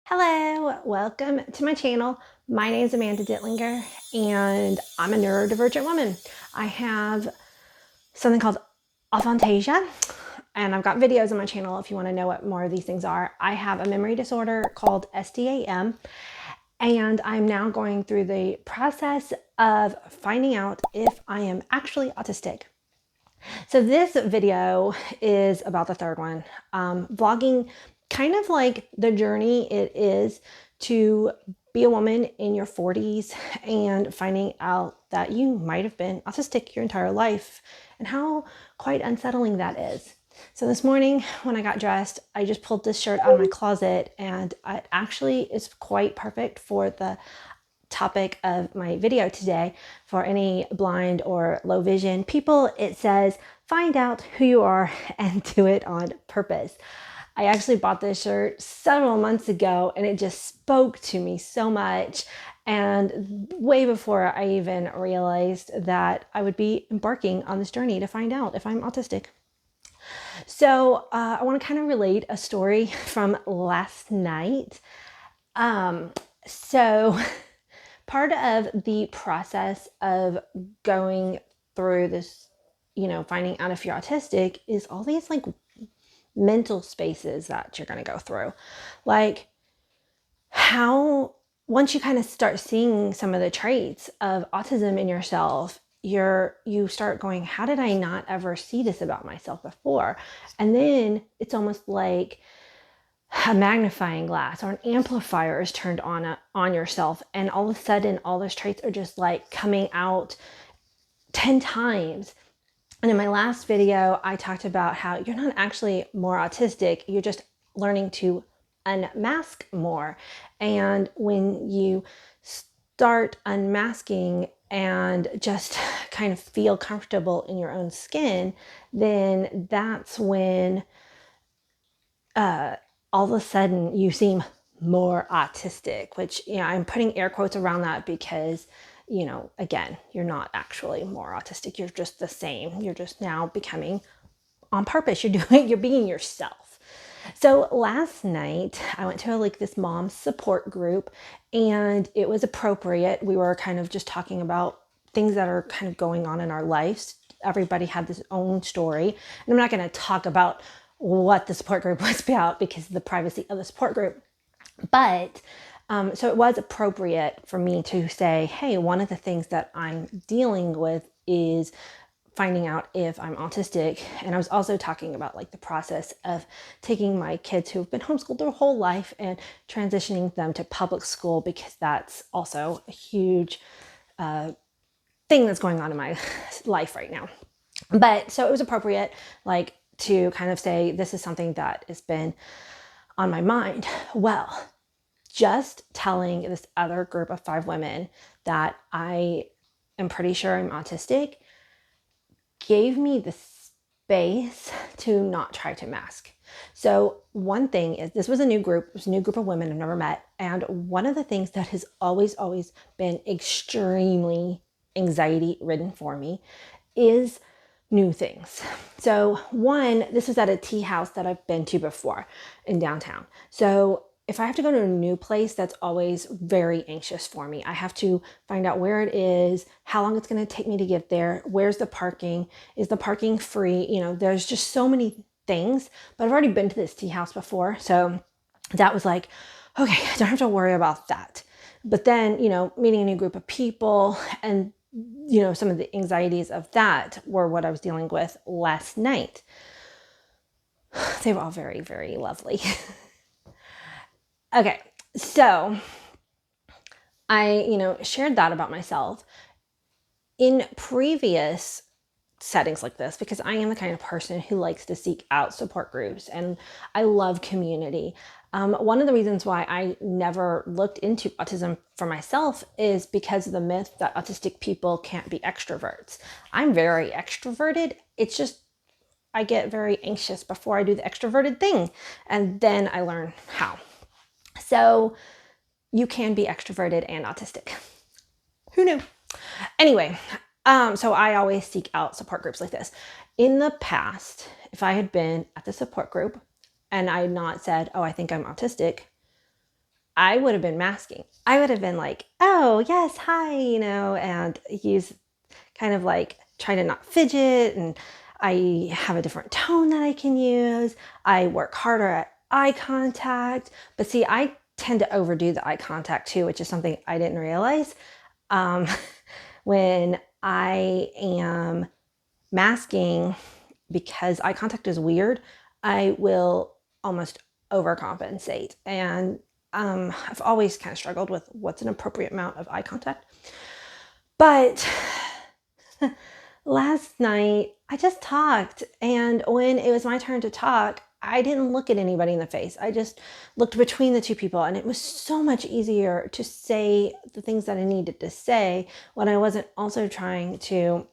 Hello, welcome to my channel. My name is Amanda Dittlinger and I'm a neurodivergent woman. I have something called aphantasia and I've got videos on my channel if you want to know what more of these things are. I have a memory disorder called SDAM and I'm now going through the process of finding out if I am actually autistic. So this video is about the third one, vlogging kind of like the journey it is to be a woman in your 40s and finding out that you might have been autistic your entire life and how quite unsettling that is. So this morning when I got dressed, I just pulled this shirt out of my closet and it actually is quite perfect for the topic of my video today. For any blind or low vision people, it says, find out who you are and do it on purpose. I actually bought this shirt several months ago and it just spoke to me so much. And way before I even realized that I would be embarking on this journey to find out if I'm autistic. So I want to kind of relate a story from last night. So part of the process of going through this, finding out if you're autistic is all these like mental spaces that you're going to go through. Like how once you kind of start seeing some of the traits of autism in yourself, you start going, how did I not ever see this about myself before? And then it's almost like a magnifying glass or an amplifier is turned on yourself, and all of a sudden all those traits are just like coming out 10 times. And in my last video I talked about how you're not actually more autistic, you're just learning to unmask more. And when you start unmasking and just kind of feel comfortable in your own skin, then that's when all of a sudden you seem more autistic, which, I'm putting air quotes around that because, again, you're not actually more autistic. You're just the same. You're just now becoming on purpose. You're being yourself. So last night I went to this mom support group and it was appropriate. We were kind of just talking about things that are kind of going on in our lives. Everybody had this own story, and I'm not going to talk about what the support group was about because of the privacy of the support group. But so it was appropriate for me to say, hey, one of the things that I'm dealing with is finding out if I'm autistic. And I was also talking about the process of taking my kids who have been homeschooled their whole life and transitioning them to public school, because that's also a huge thing that's going on in my life right now. But so it was appropriate to kind of say, this is something that has been on my mind. Well, just telling this other group of 5 women that I am pretty sure I'm autistic gave me the space to not try to mask. So one thing is, this was a new group. It was a new group of women I've never met. And one of the things that has always been extremely anxiety ridden for me is new things. So one, this was at a tea house that I've been to before in downtown. So if I have to go to a new place, that's always very anxious for me. I have to find out where it is, how long it's going to take me to get there, where's the parking, is the parking free? There's just so many things, but I've already been to this tea house before. So that was like, okay, I don't have to worry about that. But then, meeting a new group of people and some of the anxieties of that were what I was dealing with last night. They were all very, very lovely. Okay, so I, shared that about myself in previous settings like this, because I am the kind of person who likes to seek out support groups and I love community. One of the reasons why I never looked into autism for myself is because of the myth that autistic people can't be extroverts. I'm very extroverted. It's just I get very anxious before I do the extroverted thing, and then I learn how. So you can be extroverted and autistic. Who knew? Anyway, so I always seek out support groups like this. In the past, if I had been at the support group and I had not said, oh, I think I'm autistic, I would have been masking. I would have been like, oh, yes, hi, and use kind of like try to not fidget. And I have a different tone that I can use. I work harder at eye contact. But see, I tend to overdo the eye contact too, which is something I didn't realize. When I am masking, because eye contact is weird, I will almost overcompensate. And I've always kind of struggled with what's an appropriate amount of eye contact. But last night I just talked, and when it was my turn to talk, I didn't look at anybody in the face. I just looked between the two people, and it was so much easier to say the things that I needed to say when I wasn't also trying to,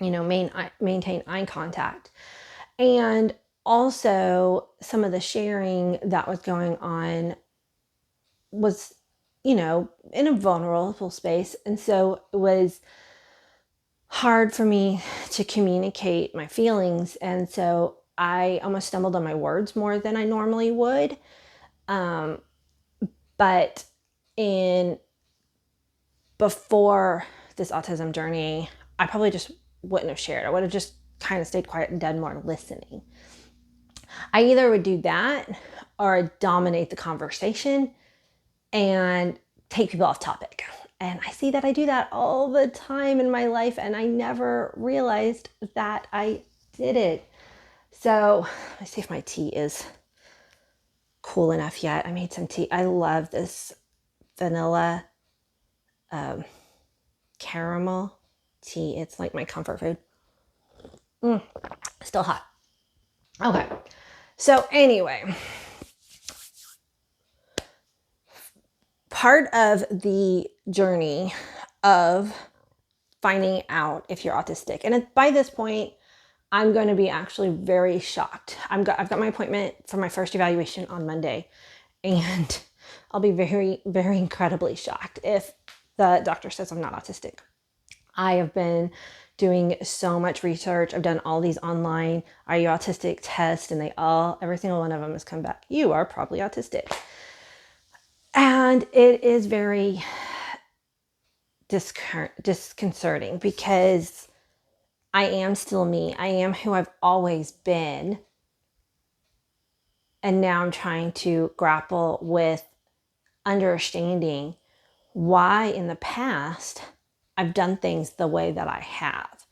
maintain eye contact. And also, some of the sharing that was going on was, in a vulnerable space. And so it was hard for me to communicate my feelings. And so I almost stumbled on my words more than I normally would. But before this autism journey, I probably just wouldn't have shared. I would have just kind of stayed quiet and done more listening. I either would do that or dominate the conversation and take people off topic. And I see that I do that all the time in my life, and I never realized that I did it. So let's see if my tea is cool enough yet. I made some tea. I love this vanilla caramel tea. It's like my comfort food. Still hot. Okay. So anyway, part of the journey of finding out if you're autistic, and by this point, I'm going to be actually very shocked. I've got my appointment for my first evaluation on Monday, and I'll be very, very incredibly shocked if the doctor says I'm not autistic. I have been doing so much research. I've done all these online "Are you autistic?" tests, and every single one of them has come back, "You are probably autistic." And it is very disconcerting because I am still me. I am who I've always been. And now I'm trying to grapple with understanding why in the past I've done things the way that I have,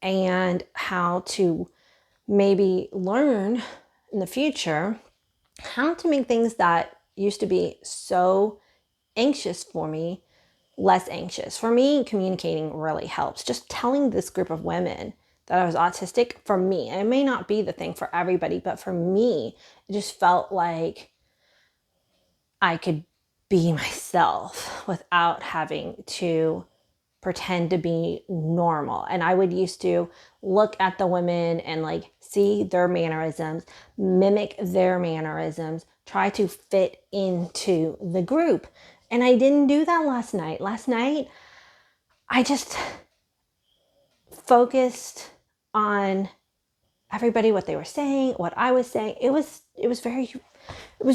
and how to maybe learn in the future how to make things that used to be so anxious for me less anxious. For me, communicating really helps. Just telling this group of women that I was autistic, for me, and it may not be the thing for everybody, but for me, it just felt like I could be myself without having to pretend to be normal. And I would used to look at the women and like see their mannerisms, mimic their mannerisms, try to fit into the group. And I didn't do that last night. Last night, I just focused on everybody, what they were saying, what I was saying. It was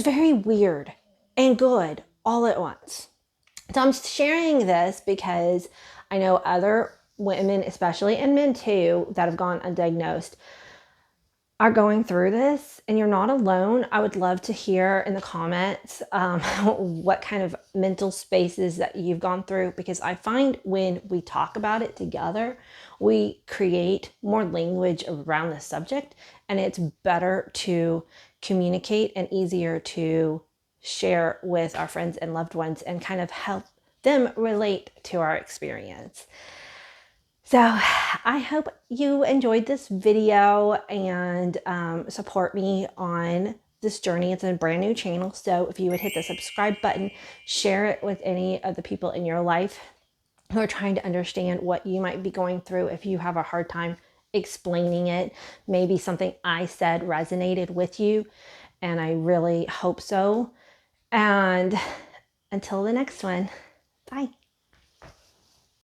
very weird and good all at once. So I'm sharing this because I know other women, especially, and men too, that have gone undiagnosed, are going through this, and you're not alone. I would love to hear in the comments what kind of mental spaces that you've gone through, because I find when we talk about it together, we create more language around the subject, and it's better to communicate and easier to share with our friends and loved ones and kind of help them relate to our experience. So I hope you enjoyed this video and support me on this journey. It's a brand new channel. So if you would hit the subscribe button, share it with any of the people in your life who are trying to understand what you might be going through. If you have a hard time explaining it, maybe something I said resonated with you, and I really hope so. And until the next one, bye.